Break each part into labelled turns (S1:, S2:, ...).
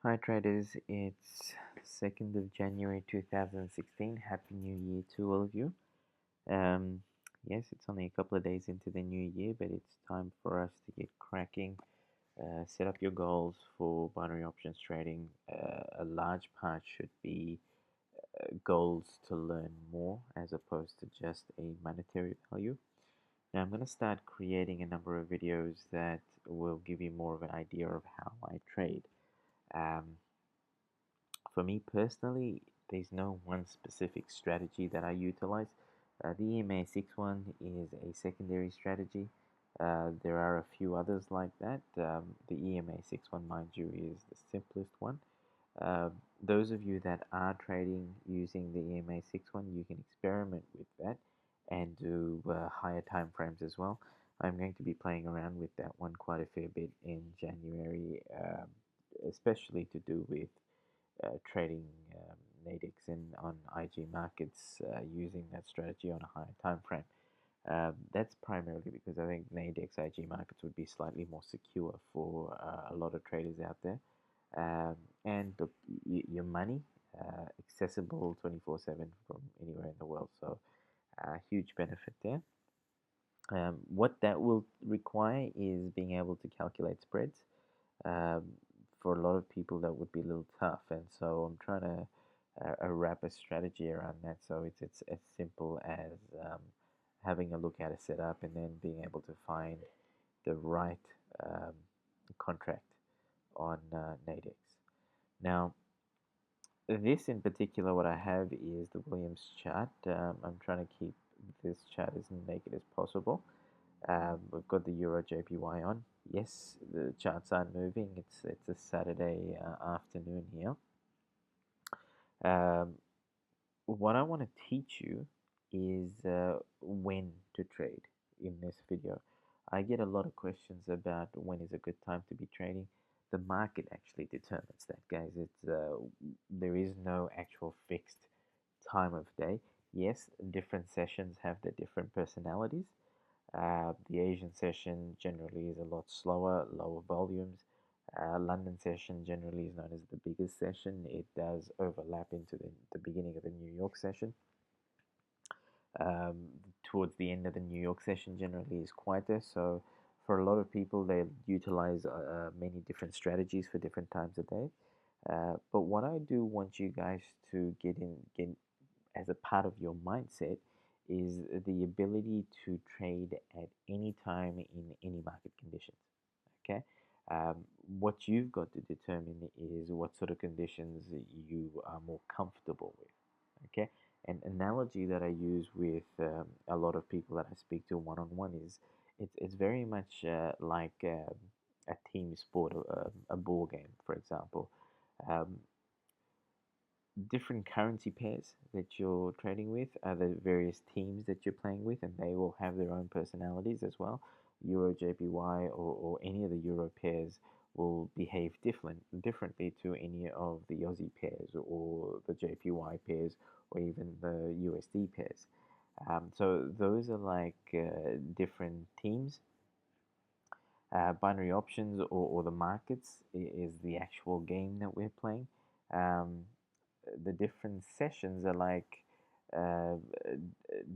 S1: Hi traders, it's 2nd of January 2016. Happy New Year to all of you. Um, yes, it's only a couple of days into the new year, but it's time for us to get cracking. Set up your goals for binary options trading. A large part should be goals to learn more as opposed to just a monetary value. Now, I'm going to start creating a number of videos that will give you more of an idea of how I trade. Um, For me personally, there's no one specific strategy that I utilize. The EMA6 one is a secondary strategy. There are a few others like that. The EMA6 one, mind you, is the simplest one. Uh, those of you that are trading using the EMA6 one, you can experiment with that and do higher time frames as well. I'm going to be playing around with that one quite a fair bit in January, especially to do with trading Nadex and on IG markets using that strategy on a higher time frame. That's primarily because I think Nadex IG markets would be slightly more secure for a lot of traders out there. And look, your money accessible 24/7 from anywhere in the world, so huge benefit there. What that will require is being able to calculate spreads. Um, for a lot of people, that would be a little tough, and so I'm trying to wrap a strategy around that. So it's as simple as having a look at a setup and then being able to find the right um, contract on Nadex. Now, this in particular, what I have is the Williams chart. I'm trying to keep this chart as naked as possible. We've got the Euro JPY on. Yes, the charts aren't moving. It's a Saturday afternoon here. Um, what I want to teach you is when to trade in this video. I get a lot of questions about when is a good time to be trading. The market actually determines that, guys. There is no actual fixed time of day. Yes, different sessions have their different personalities. The Asian session generally is a lot slower, lower volumes. London session generally is known as the biggest session. It does overlap into the beginning of the New York session. Um, Towards the end of the New York session generally is quieter. So for a lot of people, they utilize many different strategies for different times of day. But what I do want you guys to get as a part of your mindset is the ability to trade at any time in any market conditions. Okay, um, what you've got to determine is what sort of conditions you are more comfortable with. Okay, an analogy that I use with a lot of people that I speak to one on one is it's very much like a team sport, a ball game, for example. Um, Different currency pairs that you're trading with are the various teams that you're playing with, and they will have their own personalities as well. Euro JPY or any of the Euro pairs will behave differently to any of the Aussie pairs or the JPY pairs or even the USD pairs. So those are like different teams. Binary options or the markets is the actual game that we're playing. Um, the different sessions are like uh,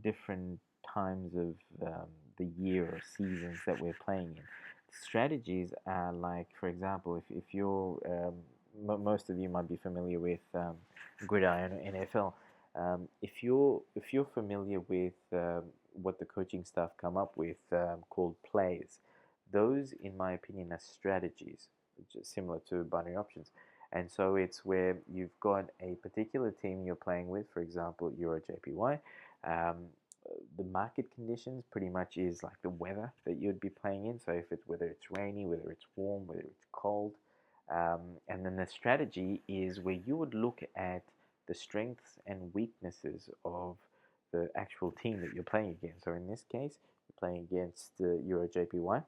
S1: different times of the year or seasons that we're playing in. Strategies are like, for example, if you're most of you might be familiar with Gridiron or NFL. If you're familiar with what the coaching staff come up with called plays, those, in my opinion, are strategies, which is similar to binary options. And so it's where you've got a particular team you're playing with, for example, Euro JPY. Um, the market conditions pretty much is like the weather that you'd be playing in. So if it's whether it's rainy, whether it's warm, whether it's cold, and then the strategy is where you would look at the strengths and weaknesses of the actual team that you're playing against. So in this case, you're playing against Euro JPY.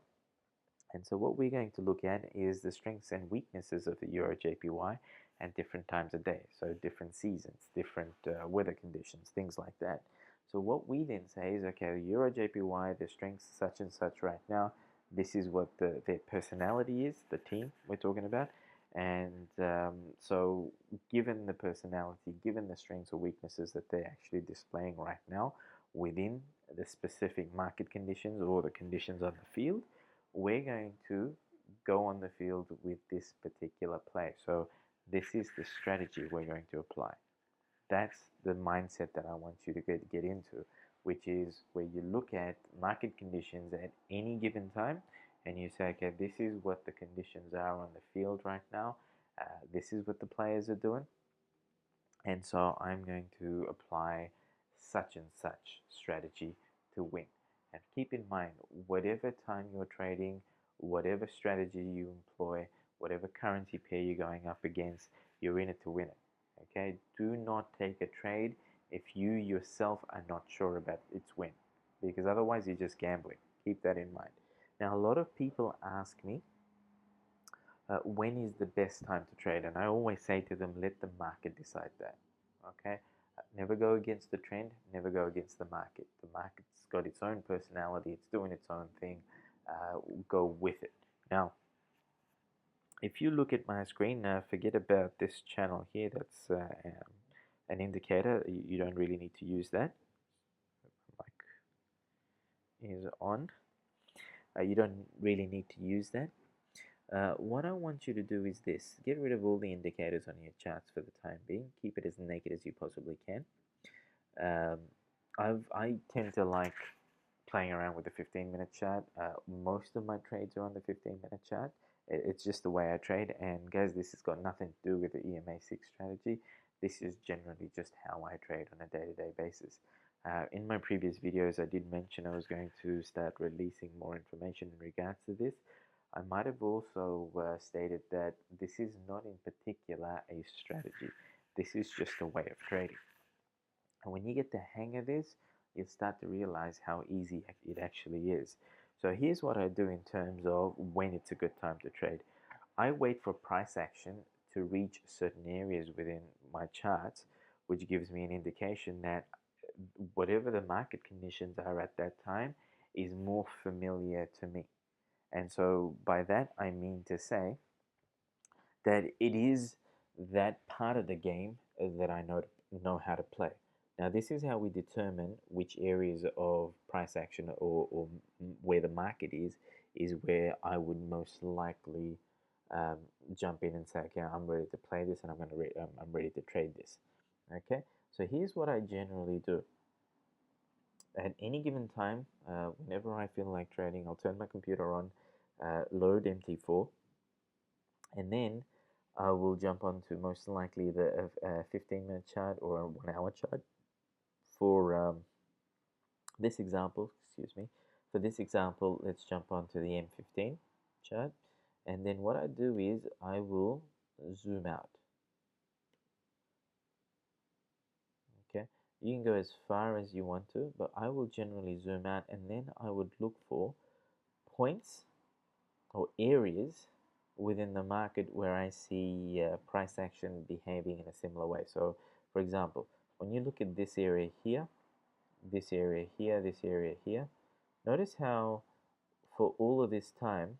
S1: And so what we're going to look at is the strengths and weaknesses of the Euro JPY at different times of day. So different seasons, different weather conditions, things like that. So what we then say is, okay, the Euro JPY, the strengths such and such right now, this is what their personality is, the team we're talking about. And so, given the personality, given the strengths or weaknesses that they're actually displaying right now within the specific market conditions or the conditions on the field, we're going to go on the field with this particular play. So, this is the strategy we're going to apply. That's the mindset that I want you to get into, which is where you look at market conditions at any given time and you say, okay, this is what the conditions are on the field right now. This is what the players are doing. And so I'm going to apply such and such strategy to win. And keep in mind, whatever time you're trading, whatever strategy you employ, whatever currency pair you're going up against, you're in it to win it. Okay? Do not take a trade if you yourself are not sure about its win, because otherwise you're just gambling. Keep that in mind. Now, a lot of people ask me, when is the best time to trade? And I always say to them, let the market decide that. Okay? Never go against the trend, never go against the market. The market's got its own personality, it's doing its own thing. Go with it. Now, if you look at my screen, forget about this channel here. That's an indicator. You don't really need to use that. Mic is on. You don't really need to use that. What I want you to do is this. Get rid of all the indicators on your charts for the time being. Keep it as naked as you possibly can. I tend to like playing around with the 15-minute chart. Most of my trades are on the 15-minute chart. It's just the way I trade. And guys, this has got nothing to do with the EMA6 strategy. This is generally just how I trade on a day-to-day basis. In my previous videos, I did mention I was going to start releasing more information in regards to this. I might have also stated that this is not in particular a strategy. This is just a way of trading. And when you get the hang of this, you'll start to realize how easy it actually is. So here's what I do in terms of when it's a good time to trade. I wait for price action to reach certain areas within my charts, which gives me an indication that whatever the market conditions are at that time is more familiar to me. And so by that, I mean to say that it is that part of the game that I know how to play. Now, this is how we determine which areas of price action or where the market is where I would most likely jump in and say, okay, I'm ready to play this and I'm ready to trade this. Okay, so here's what I generally do. At any given time, whenever I feel like trading, I'll turn my computer on, load MT4, and then I will jump onto most likely the 15-minute chart or a 1 hour chart for this example. Excuse me. For this example, let's jump onto the M15 chart, and then what I do is I will zoom out. Okay, you can go as far as you want to, but I will generally zoom out, and then I would look for points or areas within the market where I see price action behaving in a similar way. So, for example, when you look at this area here, this area here, this area here, notice how for all of this time,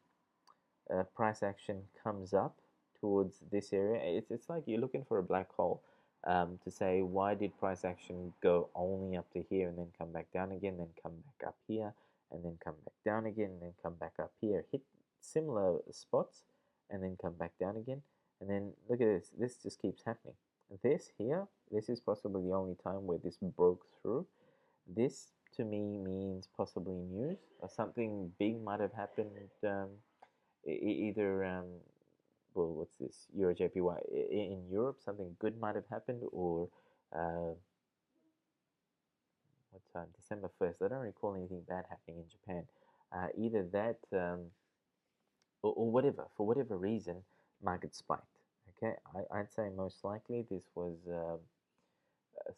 S1: price action comes up towards this area. It's like you're looking for a black hole to say, why did price action go only up to here and then come back down again, then come back up here, and then come back down again, and then come back up here. Hit similar spots, and then come back down again. And then look at this. This just keeps happening. This here, this is possibly the only time where this broke through. This, to me, means possibly news or something big might have happened. Either well, what's this, Euro JPY in Europe, something good might have happened, or what time, December 1st, I don't recall anything bad happening in Japan. Either that or whatever, for whatever reason, market spiked. Okay, I'd say most likely this was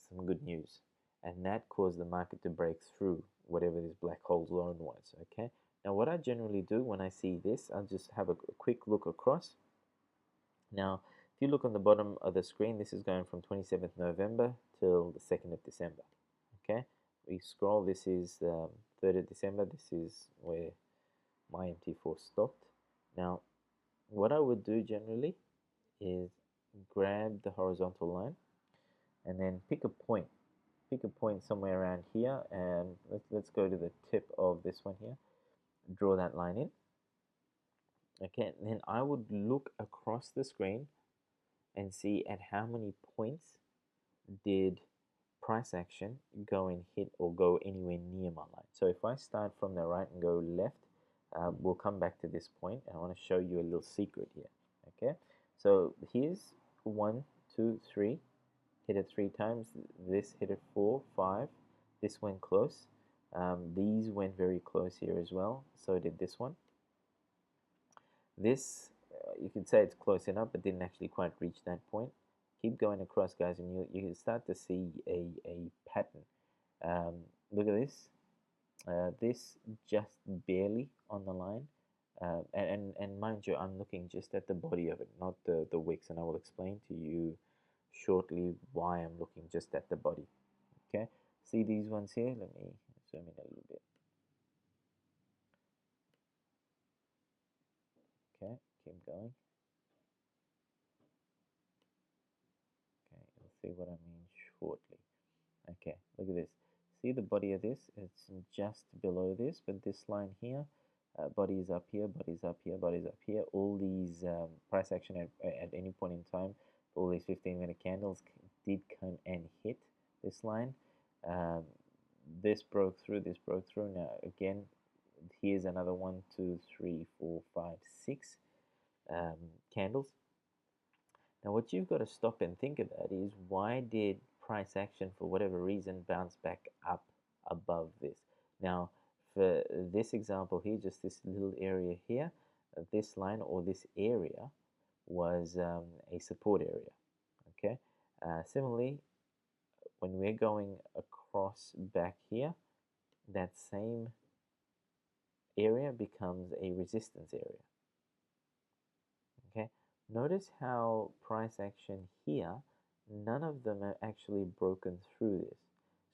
S1: some good news, and that caused the market to break through whatever this black hole zone was. Okay, now what I generally do when I see this, I'll just have a quick look across. Now, if you look on the bottom of the screen, this is going from 27th November till the 2nd of December. Okay, we scroll, this is 3rd of December, this is where my MT4 stopped. Now, what I would do generally is grab the horizontal line and then pick a point. Pick a point somewhere around here, and let's go to the tip of this one here. Draw that line in. Okay, and then I would look across the screen and see at how many points did price action go and hit or go anywhere near my line. So if I start from the right and go left, we'll come back to this point, and I want to show you a little secret here. Okay, so here's 1, 2, 3, hit it 3 times. This hit it 4, 5. This went close. These went very close here as well. So did this one. This, you could say it's close enough, but didn't actually quite reach that point. Keep going across, guys, and you can start to see a pattern. Look at this. This just barely on the line. And mind you, I'm looking just at the body of it, not the wicks, and I will explain to you shortly why I'm looking just at the body. Okay, see these ones here? Let me zoom in a little bit. Okay, keep going. Okay, you'll see what I mean shortly. Okay, look at this. See the body of this? It's just below this, but this line here, body is up here, body's up here, body's up here. All these price action at any point in time, all these 15-minute candles did come and hit this line. This broke through, this broke through. Now again, here's another 1, 2, 3, 4, 5, 6 candles. Now what you've got to stop and think about is, why did price action, for whatever reason, bounce back up above this? Now for this example here, just this little area here, this line or this area was a support area. Okay, similarly, when we're going across back here, that same area becomes a resistance area. Okay, notice how price action here, none of them are actually broken through this.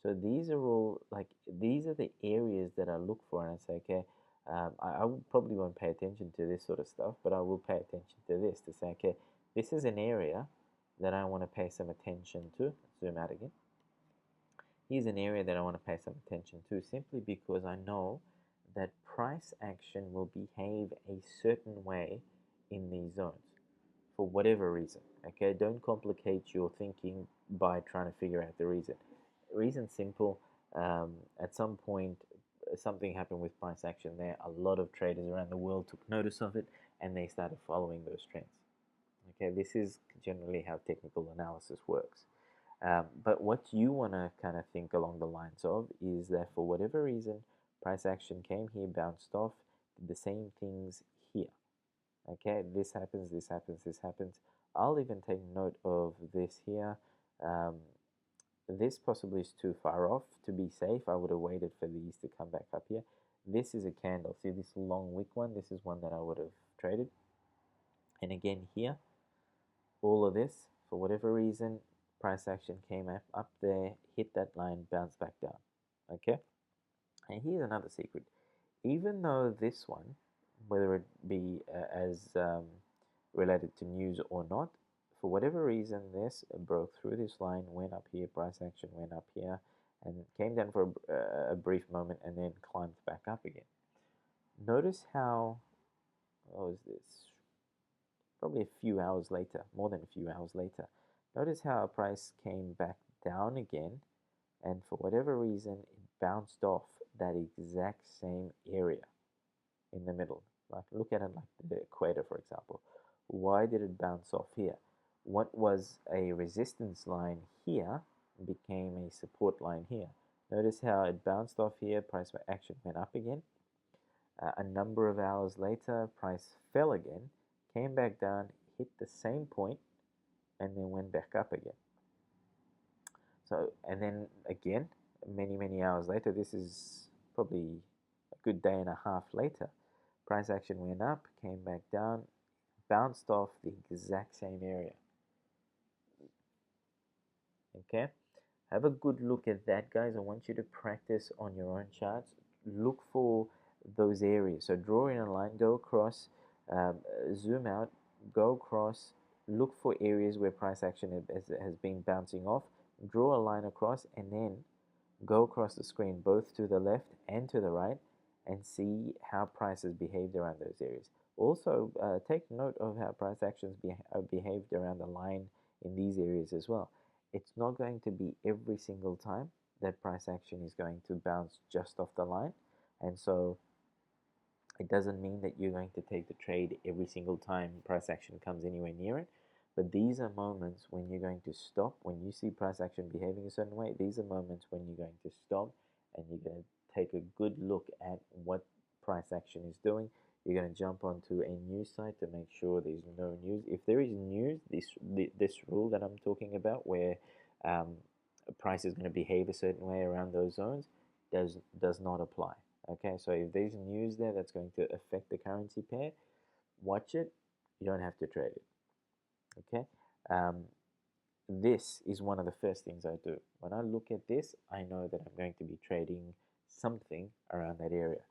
S1: So these are all, like, these are the areas that I look for, and I say, okay, I probably won't pay attention to this sort of stuff, but I will pay attention to this to say, okay, this is an area that I want to pay some attention to. Zoom out again. Here's an area that I want to pay some attention to, simply because I know that price action will behave a certain way in these zones for whatever reason. Okay, don't complicate your thinking by trying to figure out the reason. Reason's simple. At some point, something happened with price action there. A lot of traders around the world took notice of it, and they started following those trends. Okay, this is generally how technical analysis works. But what you want to kind of think along the lines of is that for whatever reason, price action came here, bounced off, did the same things here. Okay, this happens, this happens, this happens. I'll even take note of this here. This possibly is too far off to be safe. I would have waited for these to come back up here. This is a candle. See this long wick one? This is one that I would have traded. And again here, all of this, for whatever reason, price action came up there, hit that line, bounced back down. Okay? And here's another secret. Even though this one, whether it be as related to news or not, for whatever reason, this broke through this line, went up here, price action went up here, and came down for a brief moment and then climbed back up again. Notice how, what was this? Probably a few hours later, more than a few hours later. Notice how our price came back down again, and for whatever reason, it bounced off that exact same area in the middle. Like, look at it like the equator, for example. Why did it bounce off here? What was a resistance line here became a support line here. Notice how it bounced off here, price action went up again. A number of hours later, price fell again, came back down, hit the same point, and then went back up again. So, and then again, many hours later, this is probably a good day and a half later, price action went up, came back down, bounced off the exact same area. Okay, have a good look at that, guys. I want you to practice on your own charts. Look for those areas. So draw in a line, go across, zoom out, go across, look for areas where price action has been bouncing off, draw a line across, and then go across the screen both to the left and to the right and see how prices behaved around those areas. Also, take note of how price actions behaved around the line in these areas as well. It's not going to be every single time that price action is going to bounce just off the line, and so it doesn't mean that you're going to take the trade every single time price action comes anywhere near it. But these are moments when you're going to stop. When you see price action behaving a certain way, these are moments when you're going to stop and you're going to take a good look at what price action is doing. You're going to jump onto a news site to make sure there's no news. If there is news, this rule that I'm talking about, where um, a price is going to behave a certain way around those zones, does not apply. Okay, so if there's news there that's going to affect the currency pair, watch it. You don't have to trade it. Okay, um, this is one of the first things I do. When I look at this, I know that I'm going to be trading something around that area.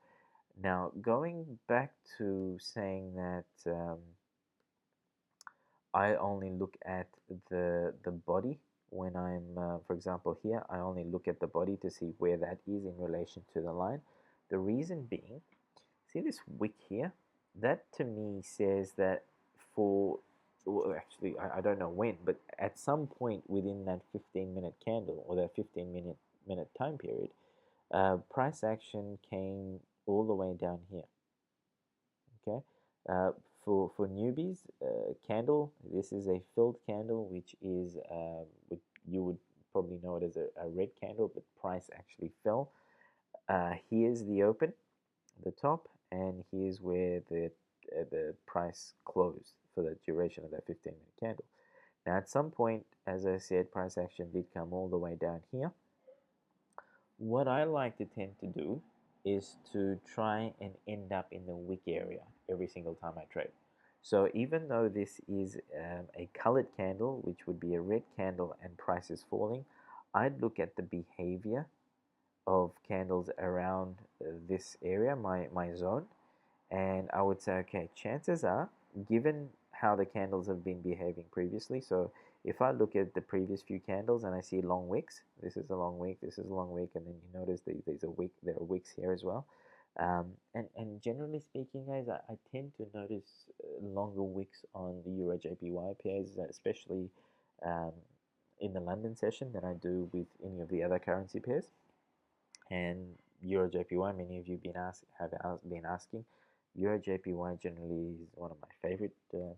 S1: Now, going back to saying that I only look at the body when I'm, for example, here, I only look at the body to see where that is in relation to the line. The reason being, see this wick here? That to me says that for, well, actually, I don't know when, but at some point within that 15-minute candle or that 15-minute time period, price action came all the way down here. Okay, uh, for newbies, candle. This is a filled candle, which is you would probably know it as a red candle, but price actually fell. Here's the open, the top, and here's where the price closed for the duration of that 15-minute candle. Now, at some point, as I said, price action did come all the way down here. What I like to tend to do is to try and end up in the wick area every single time I trade. So even though this is a colored candle, which would be a red candle and price is falling, I'd look at the behavior of candles around this area, my zone, and I would say, okay, chances are, given how the candles have been behaving previously, so if I look at the previous few candles and I see long wicks, this is a long wick, this is a long wick, and then you notice there's a wick, there are wicks here as well. And generally speaking, guys, I tend to notice longer wicks on the Euro JPY pairs, especially um, in the London session than I do with any of the other currency pairs. And Euro JPY, many of you have been asking. Euro JPY generally is one of my favorite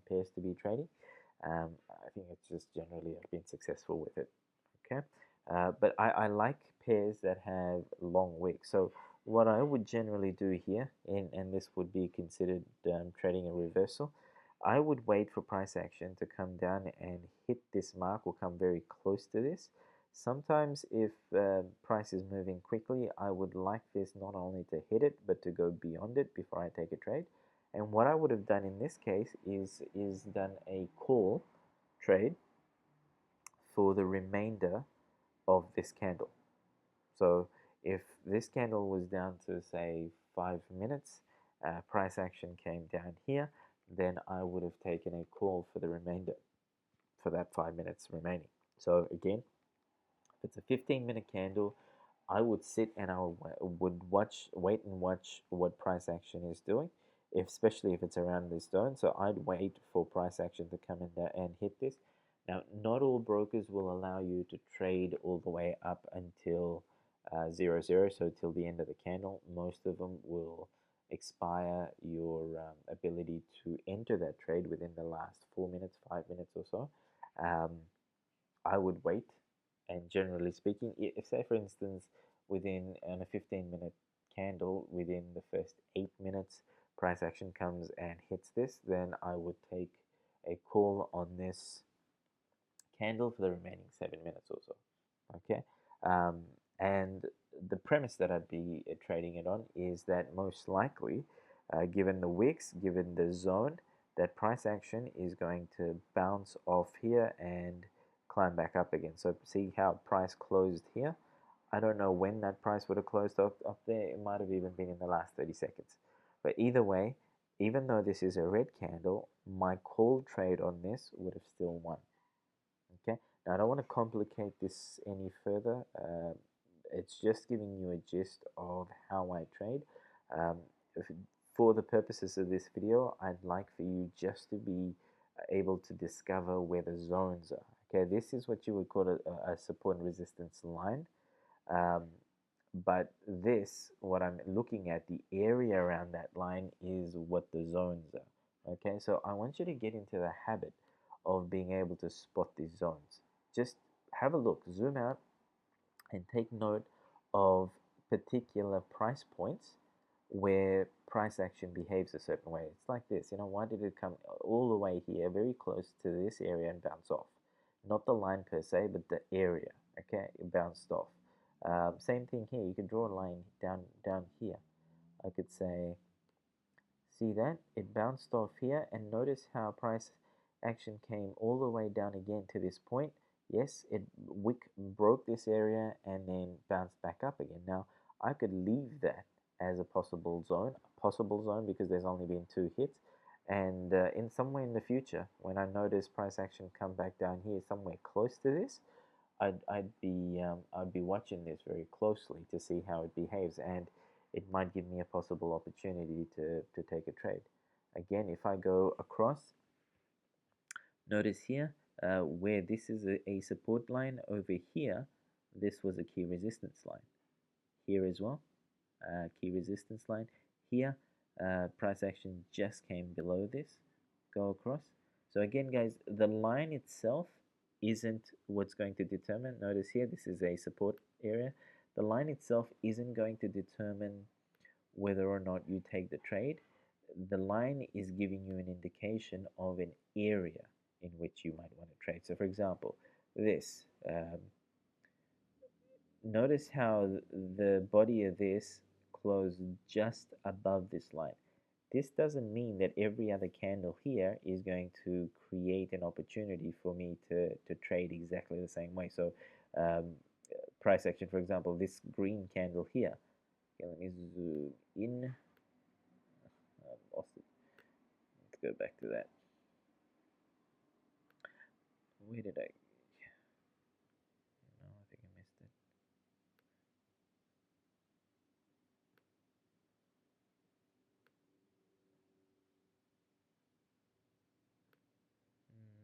S1: pairs to be trading. I think it's just generally I've been successful with it. Okay, but I like pairs that have long wicks. So what I would generally do here, and this would be considered trading a reversal, I would wait for price action to come down and hit this mark or come very close to this. Sometimes if price is moving quickly, I would like this not only to hit it, but to go beyond it before I take a trade. And what I would have done in this case is done a call trade for the remainder of this candle. So if this candle was down to say 5 minutes, price action came down here, then I would have taken a call for the remainder for that 5 minutes remaining. So again, if it's a 15-minute candle, I would sit and I would wait and watch what price action is doing, especially if it's around this zone. So I'd wait for price action to come in there and hit this. Now, not all brokers will allow you to trade all the way up until 0, 0, so till the end of the candle. Most of them will expire your ability to enter that trade within the last 4 minutes, 5 minutes or so. I would wait, and generally speaking, if say for instance within on a 15-minute candle, within the first 8 minutes, price action comes and hits this, then I would take a call on this candle for the remaining 7 minutes or so. Okay, and the premise that I'd be trading it on is that most likely, given the wicks, given the zone, that price action is going to bounce off here and climb back up again. So see how price closed here. I don't know when that price would have closed up there. It might have even been in the last 30 seconds. But either way, even though this is a red candle, my call trade on this would have still won. Okay, now I don't want to complicate this any further. It's just giving you a gist of how I trade. Um, if, for the purposes of this video, I'd like for you just to be able to discover where the zones are. Okay, this is what you would call a support and resistance line. Um, but this, what I'm looking at, the area around that line is what the zones are. Okay, so I want you to get into the habit of being able to spot these zones. Just have a look, zoom out, and take note of particular price points where price action behaves a certain way. It's like this, why did it come all the way here, very close to this area and bounce off? Not the line per se, but the area, okay, it bounced off. Same thing here, you can draw a line down here. I could say, see that? It bounced off here, and notice how price action came all the way down again to this point. Yes, wick broke this area and then bounced back up again. Now, I could leave that as a possible zone because there's only been 2 hits. And in somewhere in the future, when I notice price action come back down here, somewhere close to this, I'd be watching this very closely to see how it behaves, and it might give me a possible opportunity to take a trade. Again, if I go across, notice here where this is a support line over here, this was a key resistance line. Here as well, key resistance line. Here, price action just came below this, go across. So again, guys, the line itself isn't what's going to determine. Notice here, this is a support area. The line itself isn't going to determine whether or not you take the trade. The line is giving you an indication of an area in which you might want to trade. So for example, this, notice how the body of this closed just above this line. This doesn't mean that every other candle here is going to create an opportunity for me to trade exactly the same way. So um, price action, for example, this green candle here. Okay, let me zoom in. I lost it. Let's go back to that. Where did I? No, I think I missed it.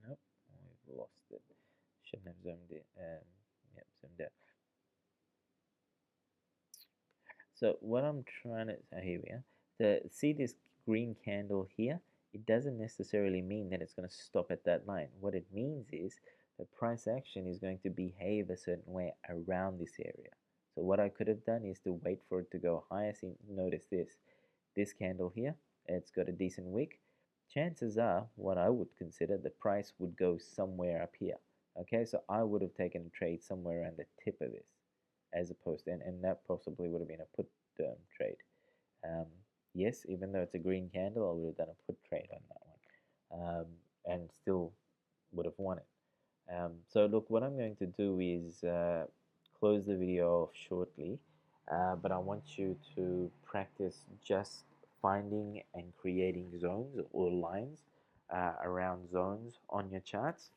S1: Nope, we've lost it. Shouldn't have zoomed it. Yep, zoomed out. So what I'm trying to, here we are. To see this green candle here, it doesn't necessarily mean that it's going to stop at that line. What it means is the price action is going to behave a certain way around this area. So what I could have done is to wait for it to go higher. See, notice this candle here, it's got a decent wick. Chances are, what I would consider, the price would go somewhere up here. Okay, so I would have taken a trade somewhere around the tip of this, as opposed to, and that possibly would have been a put trade. Um, yes, even though it's a green candle, I would have done a put trade on that one, and still would have won it. So look, what I'm going to do is close the video off shortly, but I want you to practice just finding and creating zones or lines around zones on your charts.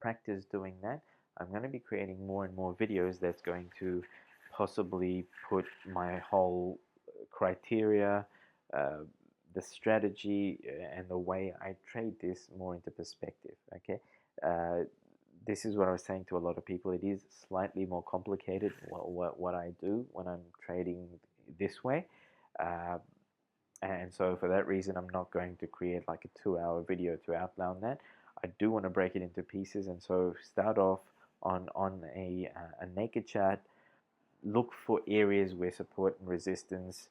S1: Practice doing that. I'm going to be creating more and more videos that's going to possibly put my whole criteria, uh, the strategy, and the way I trade this more into perspective. Okay, this is what I was saying to a lot of people. It is slightly more complicated what I do when I'm trading this way. Uh, and so for that reason, I'm not going to create like a 2-hour video to outline that. I do want to break it into pieces, and so start off on a naked chart. Look for areas where support and resistance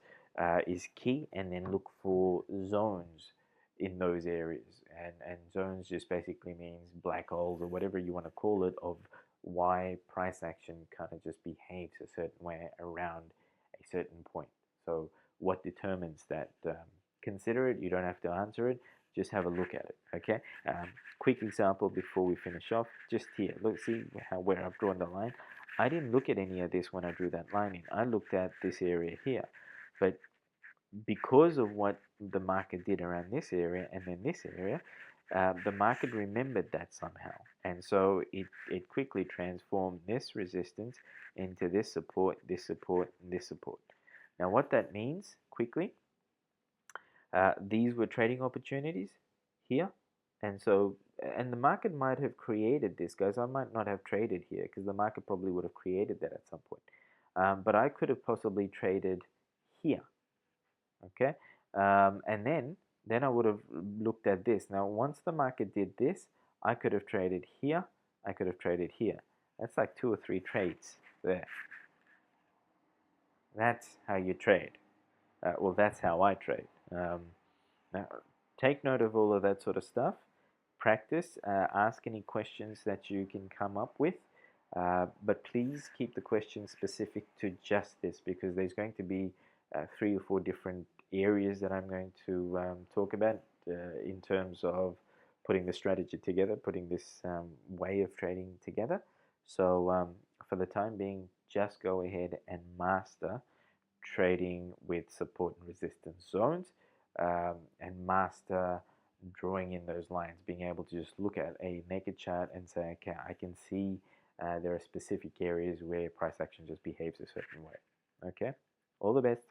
S1: is key, and then look for zones in those areas. And zones just basically means black holes or whatever you want to call it, of why price action kind of just behaves a certain way around a certain point. So what determines that? Consider it. You don't have to answer it. Just have a look at it. Okay. Quick example before we finish off. Just here. Look, see where I've drawn the line. I didn't look at any of this when I drew that line in. I looked at this area here. But because of what the market did around this area and then this area, the market remembered that somehow. And so it quickly transformed this resistance into this support, this support, and this support. Now, what that means quickly, these were trading opportunities here. And so, and the market might have created this, guys. I might not have traded here because the market probably would have created that at some point. But I could have possibly traded here, okay? And then I would have looked at this. Now, once the market did this, I could have traded here. I could have traded here. That's like 2 or 3 trades there. That's how you trade. Well, that's how I trade. Now, take note of all of that sort of stuff. Practice. Ask any questions that you can come up with. But please keep the questions specific to just this, because there's going to be 3 or 4 different areas that I'm going to talk about in terms of putting the strategy together, putting this way of trading together. So for the time being, just go ahead and master trading with support and resistance zones, and master drawing in those lines, being able to just look at a naked chart and say, okay, I can see there are specific areas where price action just behaves a certain way. Okay, all the best.